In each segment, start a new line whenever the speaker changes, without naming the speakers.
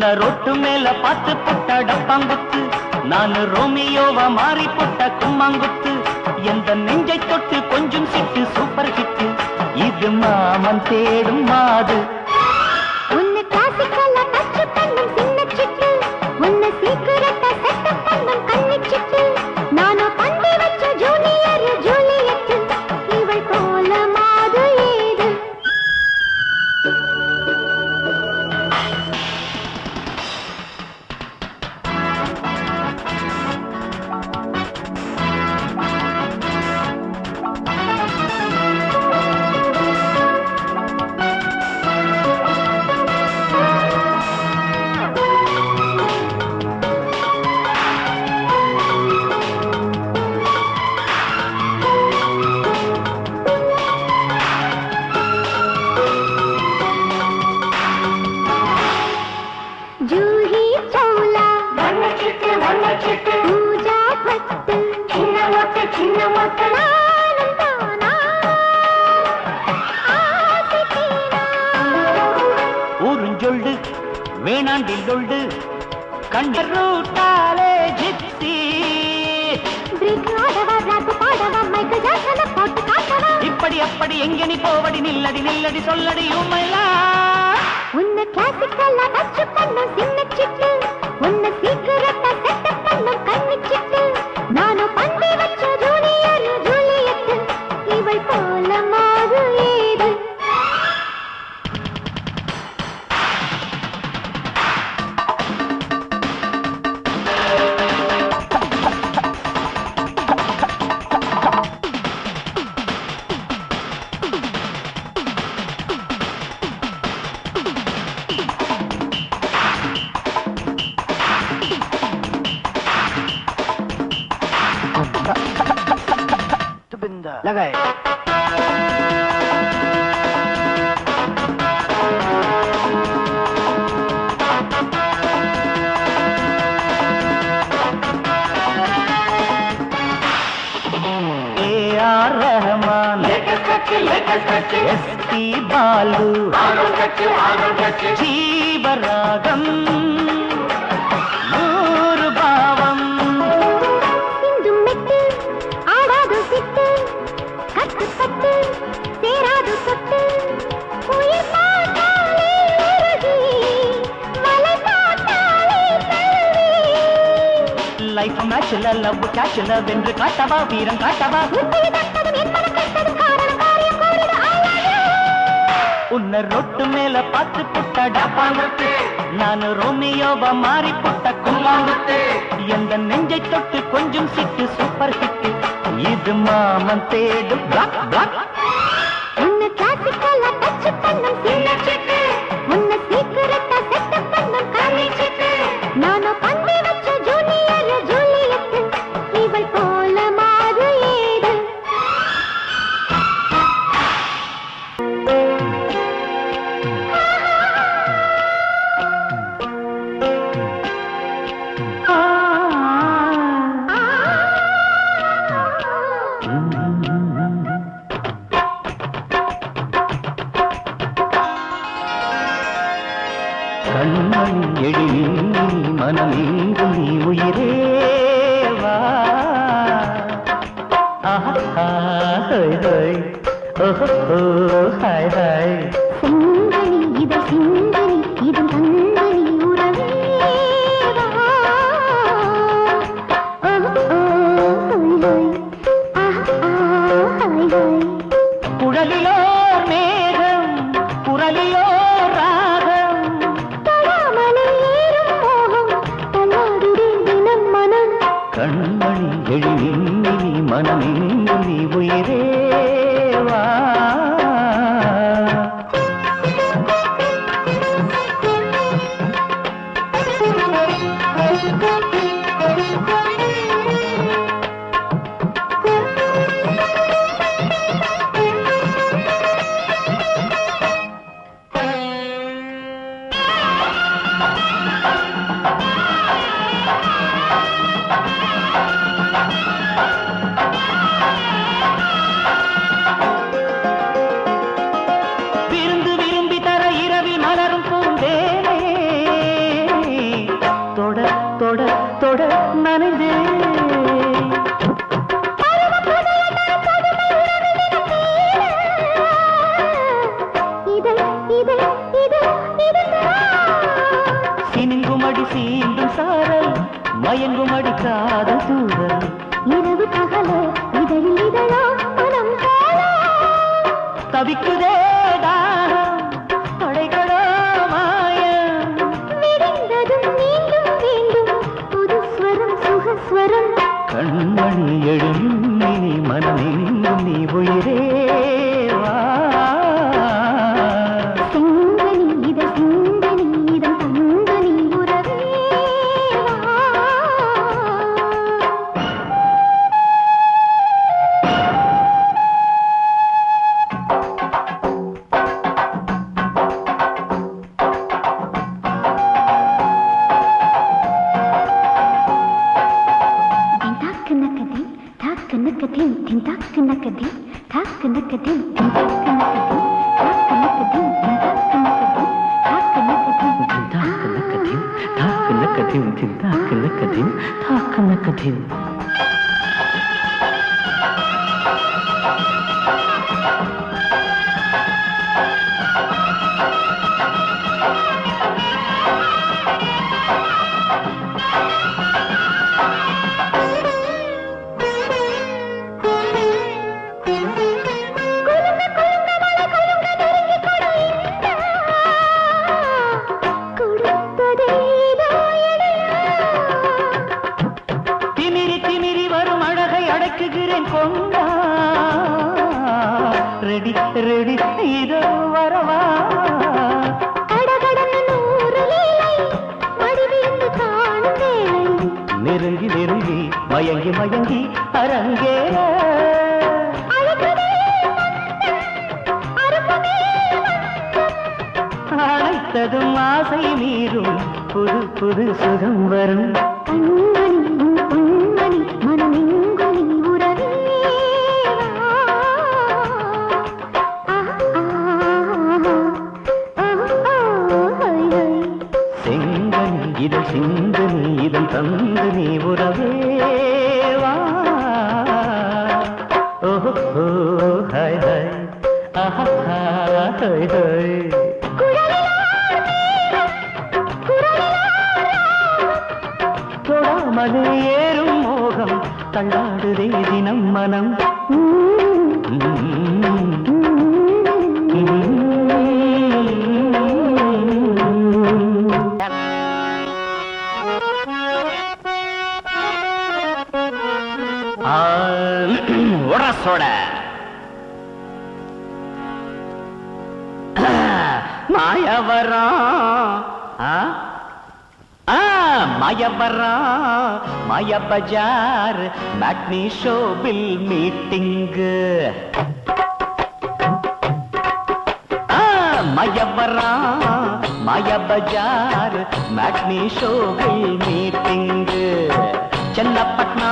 உன்ன ரொட்டு மேல பார்த்து புட்ட டப்பாங்குத்து, நான் ரோமியோவா மாறி புட்ட கும்மாங்குத்து. எந்த நெஞ்சை தொட்டு கொஞ்சம் சிட்டு சூப்பர் ஹிட், இது மாமன் தேடும் மாது.
உன்னை கிளாசிக்கலா டச் பண்ணும் சின்ன சிட்டு, உன்னை சீக்கிரட்டா செட்டப் பண்ணும் கண்ணி சிட்டு. நானும் பந்தி வச்ச ஜூனியர் ஜூலியட், இவள் போல மாது ஏது. जूही चौला पूजा भट्ट चिन्न मोट्ट नानंदाना आसिकीना
ஊருஞ்சொல்லு வேணாண்டில்லொள்ளு கண்டூட்டாலே ஜிப்சி.
ब्रेक ஆடவா ராக் பாடவா மைக் ஜாக்சன போட்டு காட்டவா.
இப்படி அப்படி எங்க நீ போவடி நில்லடி நில்லடி சொல்லடி உம்மைலா.
உன்னை கிளாசிக்கலா டச் பண்ணும் சின்ன சிட்டு, உன்னை சீக்கிரட்டா செட்டப் பண்ணும் கண்ணி சிட்டு. நானும் பந்தி வச்ச ஜூனியர் ஜூலியட், இவள் போல மாது ஏது.
लगाए ए.आर. रहमान, एस.पी. बालू, जीवरागम नूर भावम.
சிந்து மெட்டு ஆடாது சிட்டு, கட்டு கட்டு சேராது சொட்டு. உயிர் பார்த்தாலே உருகி, மலை பார்த்தாலே தழுவி.
லைஃப் மேட்ச்ல லவ் கேட்ச்ல வென்று காட்டவா வீரம் காட்டவா.
முத்திரி தட்டதும் என் மனம் கெட்டதும் காரணம் காரியம் கூடுது I love you.
உன்னை ரொட்டு மேல பார்த்து புட்ட டப்பாங்குத்து, நான் ரோமியோவா மாறி புட்ட கும்மாங்குத்து. எந்த நெஞ்சை தொட்டு கொஞ்சம் சிட்டு சூப்பர் ஹிட், இது மாமன் தேடும் பிளாக் பிளாக்.
உன்னை கிளாசிக்கலா டச் பண்ணும் சின்ன சிட்டு, உன்னை சீக்கிரட்டா செட்டப் பண்ணும் கண்ணி சிட்டு. நானும் பந்தி வச்ச ஜூனியர் ஜூலியட், இவள் போல மாது ஏது.
கண்மணி எழில் நீ மனமெங்கும் நீ உயிரேவா. ஆஹா ஹாய் ஹாய் ஓஹோ ஹாய் ஹாய்.
செங்கனி இதழ் சிங்கனி இது தங்கனி உறவேவா. Hi hi.
குழலிலோ மேகம் குரலிலோ ராகம்.
தொடாமலே ஏறும் மோகம், தள்ளாடுதே தினம் மனம்.
கண்மணி எழில் நீ மனமெங்கும் நீ உயிரேவா. மயங்கும் அடிக்காத தூரல்
இரவு பகலோ இதழில் இதழோ மனம் போலோ
தவிக்குதே தாகம் படைகளோ மாயம்
விரிந்ததும் மீண்டும் மீண்டும் புது ஸ்வரம் சுகஸ்வரம்
கண்மணி எழும் நீ மனமெங்கும் நீ உயிரே வா
சிங்கனி இத சிங்கனி இதன் தங்கனி உறவே வா
அழைத்ததும் ஆசை மீறும் புது புது சுகம் வரும் செங்கனி இதழ் சிந்தனி இதன் தந்து நீ உறவே வா ஓஹோ ஹாய் ஹாய் ஆஹா ஹாய் ஹாய் தொடாமலே ஏறும் மோகம் தள்ளாடுதே தினம் மனம் உரசோட மாயவரா மாயவரா மாய பஜார் மேட்னி ஷோ பில் மீட்டிங் மாயவரா மாய பஜார் மேட்னி ஷோ பில் மீட்டிங் चन्नपटना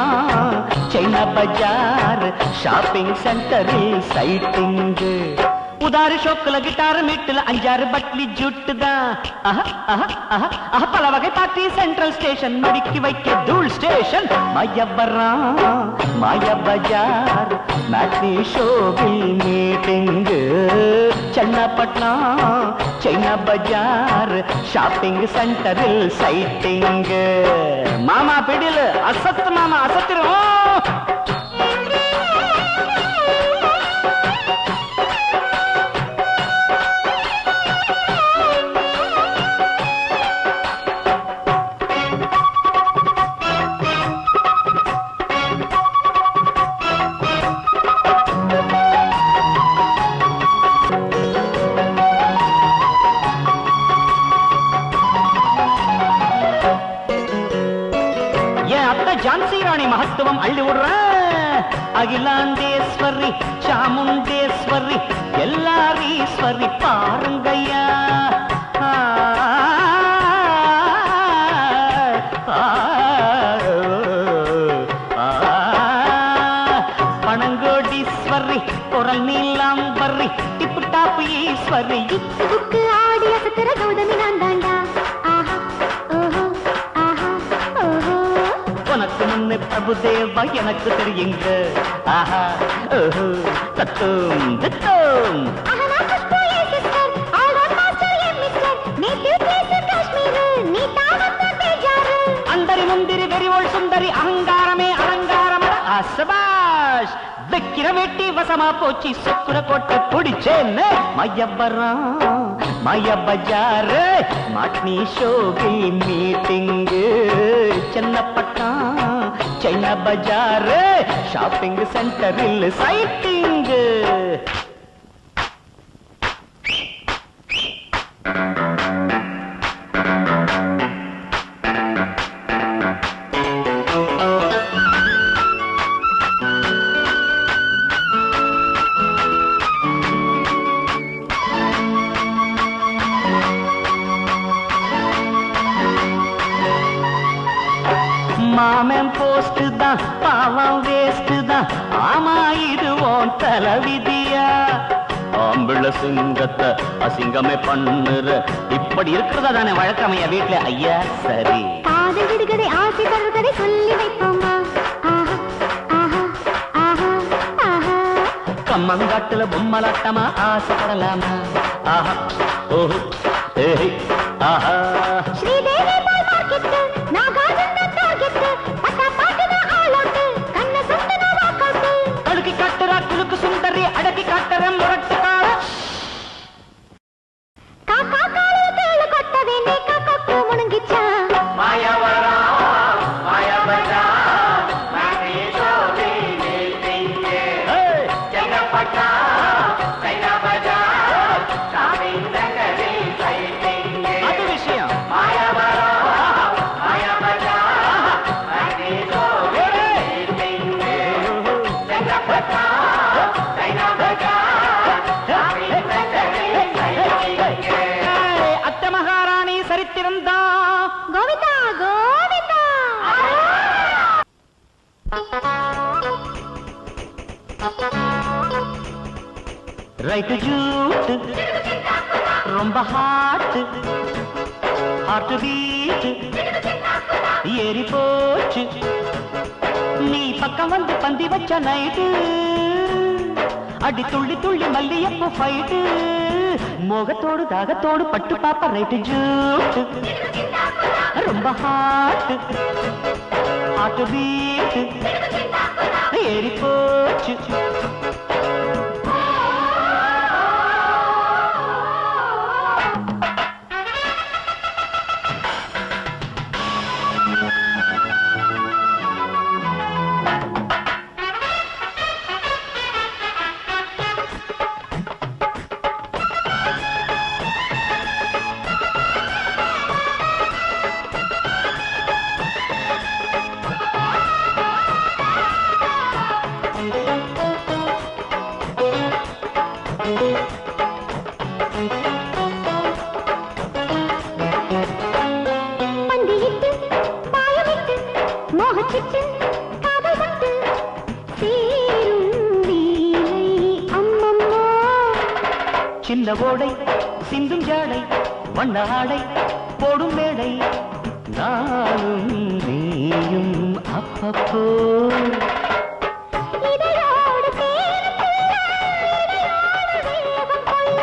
चैना बाजार शॉपिंग सेंटर साइटिंग उदार शोकल गिटार मीटल अंजार बटली जुटदा पल वगे पार्टी सेंट्रल स्टेशन मड़की वैक्के धूल स्टेशन मायवरा माया बाजार मैट्नी शो मीटिंग चन्नपटना चैना बाजार शॉपिंग सेंटर साइटिंग मामा पिडिल असत मामा असतिरो झांसी रानी महत्व अल्ली अखिलांडेश्वरी चामुंडेश्वरी एल्लारीश्वरी पारुंगय्या पणंगोडीश्वरी कोरल नीलांबरी टिप टाप ईश्वरी
आड़ी असतर गौतमी नांदांडा
मुन्ने प्रभुदेवा எனக்கு தெரியுங்க ஆஹா ஓஹோ தத்தும் தத்தும்
ஆஹா புஷ்பா ஏ சிஸ்டர் ஆல் ஆன் மாஸ்டர் ஏ மிஸ்டர் நேட்டிவ் பிளேஸ் காஷ்மீர் நீ தாவத்த பேஜார்
अंदर முந்திரி வெறிவோள் சுந்தரி அகங்காரமே அலங்காரம் சபாஷ் வைக்கிற வெட்டி வசமா போச்சு சுக்குர கோட்டை பிடிச்சேன்னு மயபரம் மய பஜார் மாட்னி ஷோகி மீட்டிங்கு சென்னப்பட்டம் சைனா பஜார் ஷாப்பிங் சென்டரில் சைட்டிங்கு மாமன் போஸ்ட் தான் பாவம் வேஸ்ட் தான் ஆமா இது உன் தலைவிதியா ஆம்பிள சிங்கத்தை அசிங்கமே பண்ணுற இப்படி இருக்கிறதா தானே வழக்கமையா வீட்டுல ஐயா சரி
காதல் விடுகதை ஆசை தருகதை சொல்லி வைப்போமா
கம்மங்காட்டுல பொம்மலாட்டமா ஆசைப்படலாமா ஆஹா ஓஹோ ஏஹே ஆஹா
ஸ்ரீதேவி மார்க்கெட் நாகார்ஜுன டார்கெட் பட்டா பாட்டுன ஆலோட் கண்ண சுத்தன வாக்கவுட்
தடுக்கி காட்டுறா குலுக்கு சுந்தரி அடக்கி காட்டுற முரட்டுக்கார
காக்கா காலு தேளு கொட்ட வேண்டி காக்கா முணுங்கிச்சா
மாயவரா மாயவரா மானே சோதி மீட்டிங்கே ஜனப்பட்டா சைனா பஜார் ஷாப்பிங் சென்டரில் சைட்டிங்கே அது விஷயம் மாயவரா மாயவரா மானே சோதி மீட்டிங்கே ஜனப்பட்டா சைனா பஜார் ஷாப்பிங் சென்டரில் சைட்டிங்கே அத்த மகாராணி சரித்திரம்தான்
கோவிந்தா கோவிந்தா
ரைட்டு ஜூட்டு ரொம்ப ஹாட்டு ஹார்ட் பீட் ஏறி போச்சு நீ பக்கம் வந்து பந்தி வச்ச நைட்டு அடி துள்ளி துள்ளி மல்லியப்பூ ஃபைட்டு மோகத்தோடு தாகத்தோடு பட்டு பாப்பா ரைட்டு ஜூட்டு ரொம்ப ஹாட்டு ஹார்ட் பீட் ஏறி போச்சு
பந்தியிட்டு பாயமிட்டு மோகச்சிட்டு காதல் பட்டு சேரும் வீலை அம்மம்மா
சின்ன ஓடை சிந்தும் ஜாடை வண்ண ஆடை போடும் மேடை நானும் நீயும் அப்பப்போ
இதழோடு தேனுக்குள்ள இடையோடு வேகம் கொள்ள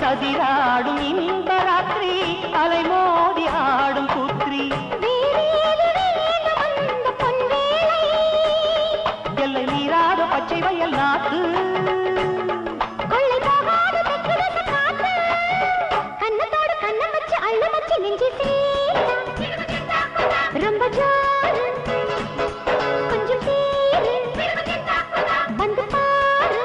சதிராடும் இந்த ராத்திரி அலைமோதி ஆடும் புத்திரி
வேறேது வேண்டும் அந்த பொன்வேளை
எல்லை மீறாத பச்சை வயல் நாட்டு
கொள்ளை போகாத தெற்கு தேச காத்து கண்ணத்தோடு கண்ணம் வச்சு அள்ள வச்சு நெஞ்சு சேர்த்தா ரொம்ப ஜோரு கொஞ்சம் பேரு வந்து பாரு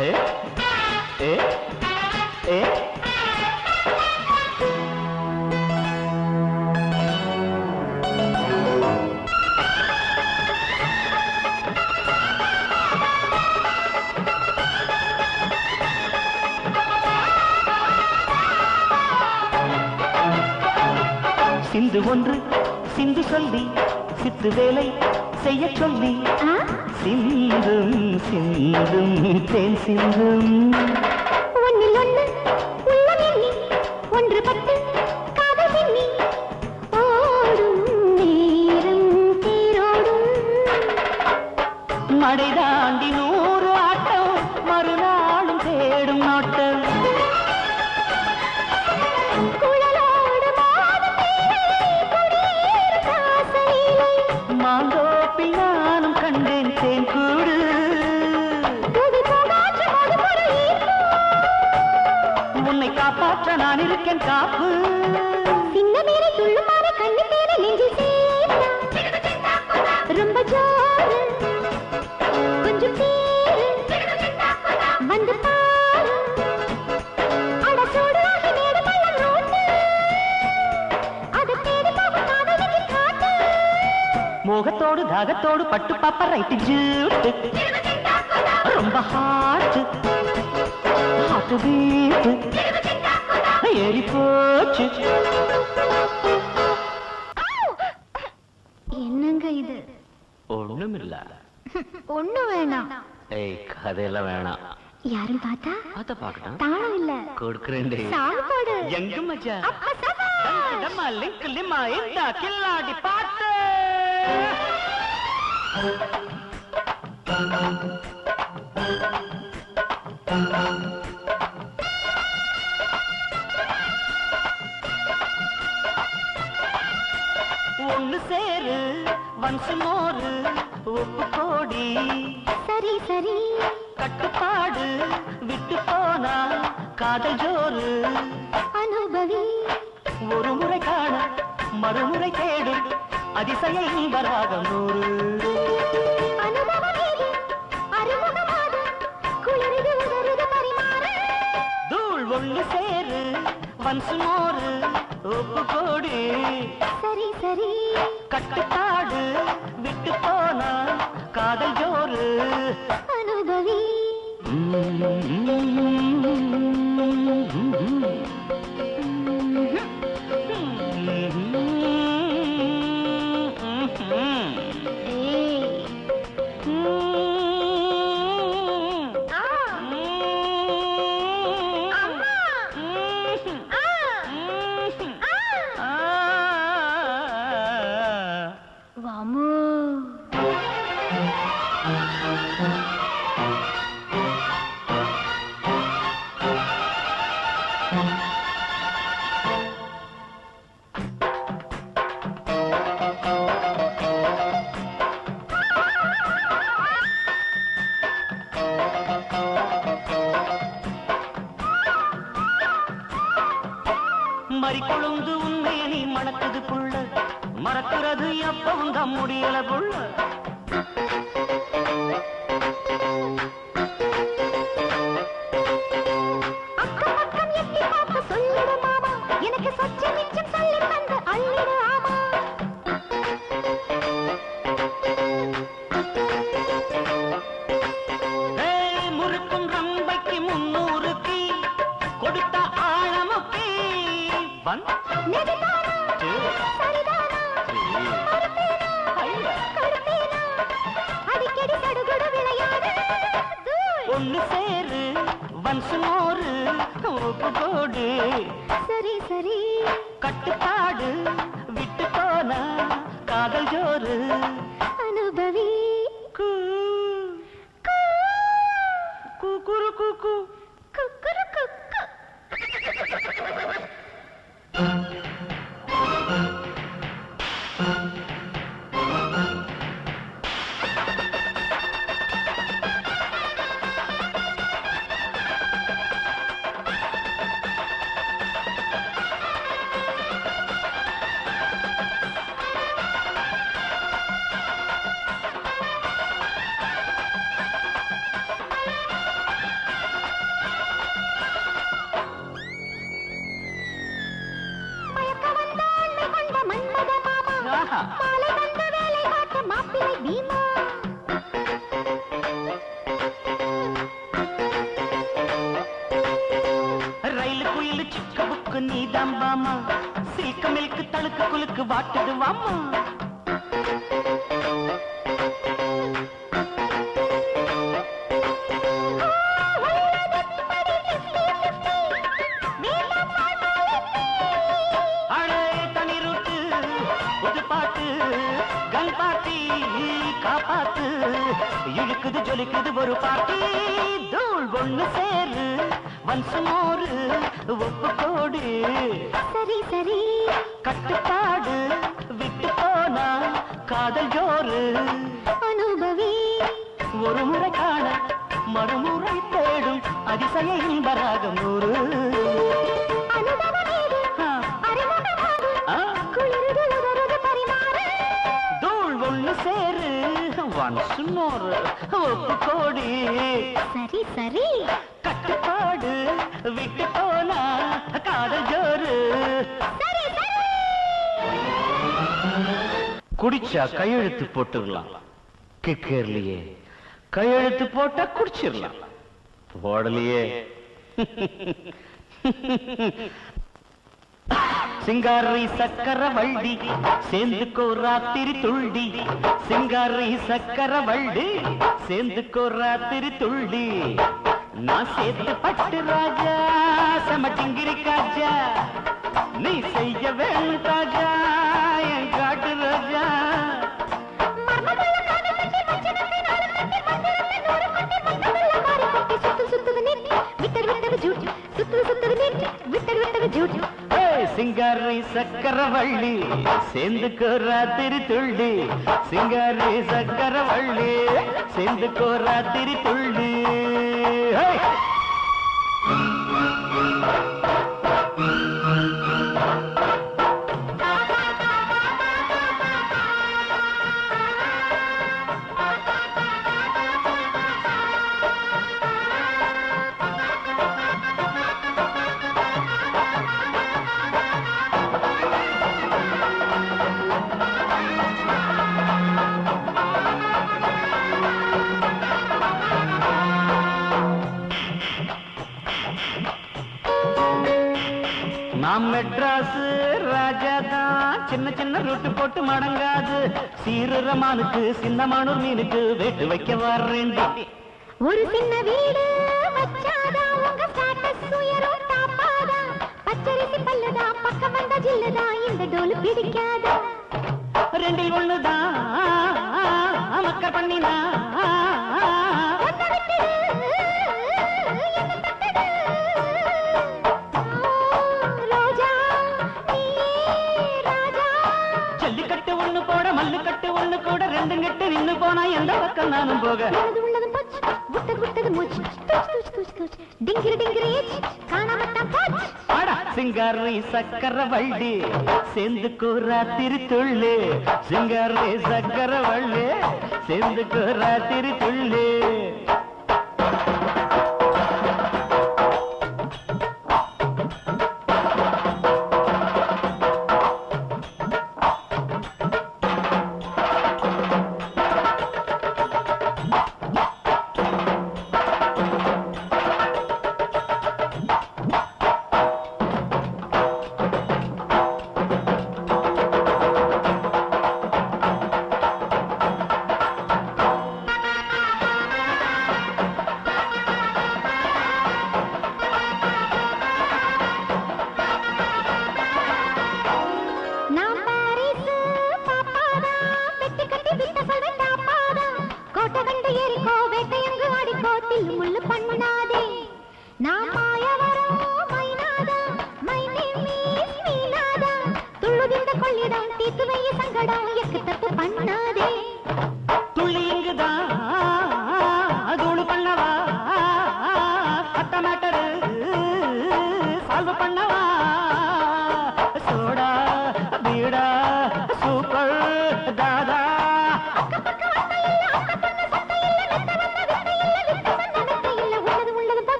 ஏ ஏ ஏ சிந்து ஒன்று சிந்து சொல்லி சித்து வேலை செய்ய சொல்லி
ஆ?
சிந்தும் சிந்தும் தேன் சிந்தும்
ஒன்னில் ஒன்று உள்ளம் எண்ணி ஒன்றுபட்டு காதல் எண்ணி ஓடும் நேரம் தேரோடும்
மடை தாண்டி 100 ஆட்டம் மறுநாள் என் காப்பு
சின்ன மேலே துள்ளுமாற கண்ணு தேனை நெஞ்சில் சேர்த்தா ரொம்ப ஜோரு கொஞ்சம் தேரு வந்து பாரு அட சூடாகி மேடு பள்ளம் ரோட்டு அது தேடி போகும் காதலிக்கு காட்டு
மோகத்தோடு தாகத்தோடு பட்டு பாப்பா ரைட்டு ஜூட்டு ரொம்ப ஹாட்டு ஹாட்டு பீட்டு ஏறி போச்சு.
என்னங்க இது?
ஒண்ணுமில்ல.
ஒண்ணு வேணாம்.
ஏய் கதையெல்லாம் வேணாம்.
யாரும் பார்த்தா
பார்த்த பார்க்கணும்.
தாளம் இல்ல
கொடுக்குறேன்டே.
சாப்பாடு
எங்க மச்சா நம்ம லிங்க் லிமா இந்த கில்லாடி பாட்டு ஒண்ணு சேரு வன்சு மோரு உப்பு கோடி
சரி சரி
கட்டுப்பாடு விட்டு போனா காதல் ஜோறு
அனுபவி
ஒரு முறை காண மறுமுறை தேடும் அதிசய இன்பராகம் நூறு
அனுபவமேது அறுமுகமாது குளிருது உதருது பரிமாற
தூள் ஒண்ணு சேரு வன்சு மோரு உப்பு கோடி
சரி சரி
கட்டுப்பாடு விட்டு போனா காதல் ஜோறு
அனுபவி
மறிக்கொழுந்து உண்மையை நீ மணக்குது புள்ள மறக்கிறது எப்பவும் தான் முடியல புள்ள
அக்கம் பக்கம் எட்டி பார்த்து சொல்லிடு மாமா எனக்கு சொச்ச மிச்சம் சொல்லி தந்து அள்ளிடு ஆமா
முறுக்கும் ரம்பைக்கு 300க்கு கொடுத்த ஆழமுக்கு
அடிக்கடி சடுகுடு விளையாடு
ஒண்ணு சேரு வன்சு மோரு உப்பு கோடு
சரி சரி
கட்டுப்பாடு விட்டு போனா காதல் ஜோறு
அனுபவி
குக்குரு குக்கு
குக்குரு குக்கு மாலை வந்த வேலை காட்ட மாப்பிள்ளை பீமா
ரயில் குயில் சிக்க புக்கு நீதான் பாமா சில்க் மில்க் தழுக்கு குலுக்கு வாட்டுது வாமா காப்பாத்து இழுக்குது ஜொலிக்குது ஒரு பாட்டி தூள் ஒண்ணு சேரு வன்சு மோரு உப்பு கோடு
சரி சரி
கட்டுப்பாடு விட்டு போனா காதல் ஜோறு
அனுபவி
ஒரு முறை காண மறுமுறை தேடும் அதிசய இன்பராகம் நூறு
அனுபவம்
ஒன்ஸ் மோர் ஒப்பு கோடி.
சரி சரி.
கட்டுப்பாடு விட்டு போனா காதல் ஜோறு.
சரி சரி.
குடிச்சா கையெழுத்து போட்டுடலாம், கிக்கேர்லயே கையெழுத்து போட்டா குடிச்சிடலாம், போடலையே. சிங்காரி சக்கர வள்ளி சேர்ந்துக்கோ ராத்திரி துள்ளி. சிங்காரி சக்கர வள்ளி சேர்ந்துக்கோ ராத்திரி துள்ளி. நான் சேர்த்து பட்டு ராஜா சமட்டிங்கிரி காஜா. நீ செய்ய வேணும் ராஜா என் காட்டு ராஜா. சிங்காரி சக்கரவள்ளி சேர்ந்துக்கோ ராத்திரி துள்ளி. சிங்காரி சக்கரவள்ளி சேர்ந்துக்கோ ராத்திரி துள்ளி. நாம் மெட்ராஸ் ராஜா தான், சின்ன சின்ன ரூட்டு போட்டு மடங்காது. சீரமானுக்கு சின்னமானூர் மீனுக்கு வேட்டு வைக்க வர்றேன்டி.
ஒரு சின்ன வீடு வச்சாதா உங்க ஸ்டேட்டஸ் உயரும் தாப்பாதா. பச்சரிசி பல்லுதா பக்கம் வந்த ஜில்லுதா இந்த டோல் பிடிக்காதா.
ரெண்டில் ஒண்ணுதான் மக்க பண்ணினா. ஜல்லிக்கட்டு ஒண்ணு போட மல்லுக்கட்டு ஒண்ணு கூட ரெண்டு கட்டு நின்னு போனா எந்த பக்கம் நானும் போக. சிங்காரி சக்கர வள்ளி சேர்ந்துக்கோ ராத்திரி துள்ளு. சிங்காரி சக்கர வள்ளி சேர்ந்துக்கோ ராத்திரி துள்ளு.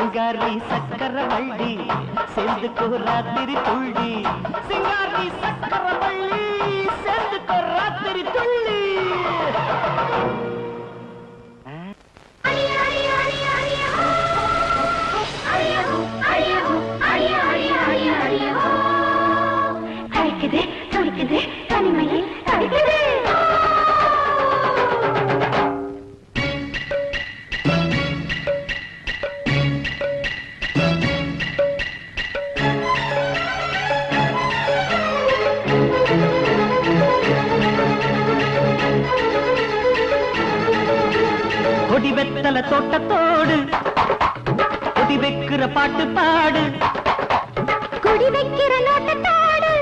சிங்காரி சக்கர வள்ளி சேர்ந்துக்கோ ராத்திரி துள்ளி. சிங்காரி சக்கர வள்ளி சேர்ந்துக்கோ ராத்திரி துள்ளி.
அடிக்குது துடிக்குது தனிமையில் அடிக்குது.
கொடி வெத்தல தோட்டத்தோடு கொடி வைக்கிற பாட்டு பாடு.
குடி வைக்கிற நோட்டத்தோடு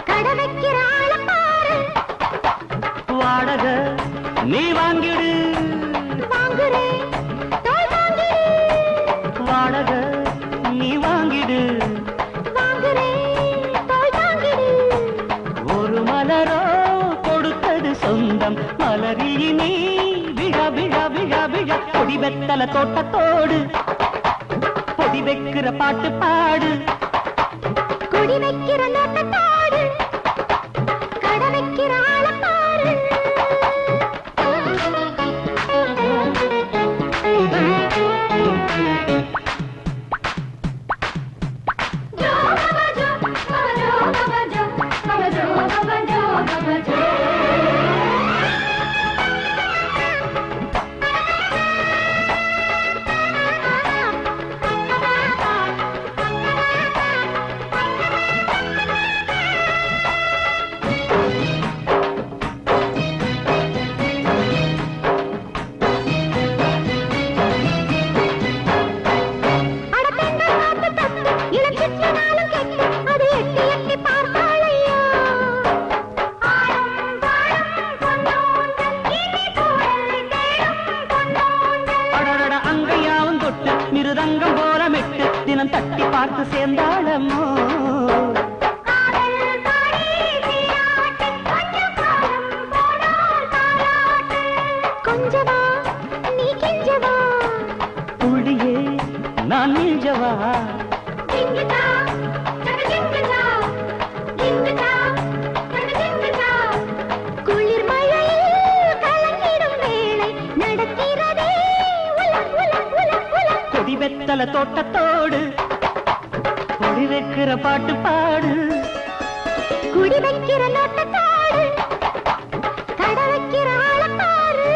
கடை வைக்கிற ஆள பாரு.
வாடக நீ வாங்கிடு.
வாங்குறேன் தோல் வாங்கிடு.
வாடக நீ வாங்கிடு.
வாங்குறேன் தோல் வாங்கிடு.
சொந்தம் மலரில் நீ விழா விழா விழா விழா கொடி வெத்தல தோட்டத்தோடு பொடி வைக்கிற பாட்டு பாடு
குடி வைக்கிற நோட்டத்தோடு கடை வைக்கிற ஆளப்பாரு
மிருதங்கம் போலமிட்டு தினம் தட்டி பார்த்து சேர்ந்தாளமோ
கொஞ்சவா நீ கெஞ்சவா
புள்ளியே நான் நீஞ்சவா
குளிர் மழையில் கலங்கிடும் வேளை நடக்கிறதே
கொடி வெத்தல தோட்டத்தோடு பொடி வைக்கிற பாட்டு பாடு
குடி வைக்கிற நோட்டத்தோடு கடை வைக்கிற ஆளப்பாரு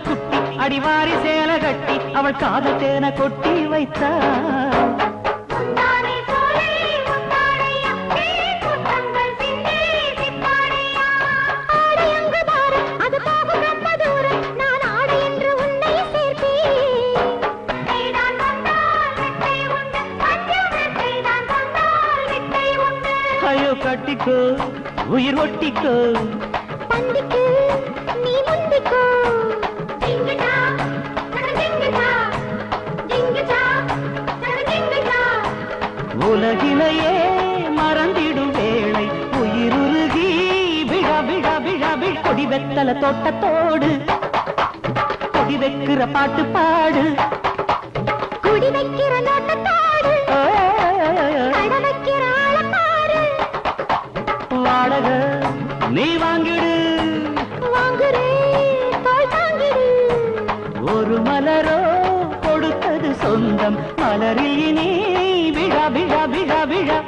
குட்டி அடிவாரி சேல கட்டி அவள் காதல் தேன கொட்டி வைத்தாள் ஐயோ கட்டிக்கோ உயிர் ஒட்டிக்கோ
பந்திக்கு நீ முந்திக்கோ
உலகினையே மறந்திடும் வேளை உயிருருகி விழா விழா விழா விழா கொடி வெத்தல தோட்டத்தோடு கொடி வைக்கிற பாட்டு பாடு
குடி வைக்கிற நோட்டத்தோடு கடை வைக்கிற ஆளப்பாரு
வாடக நீ வாங்கிடு
வாங்குறே தோள் தாங்கிடு
ஒரு மலரோ கொடுத்தது சொந்தம் மலரில் நீ விழா விழா விழா விழா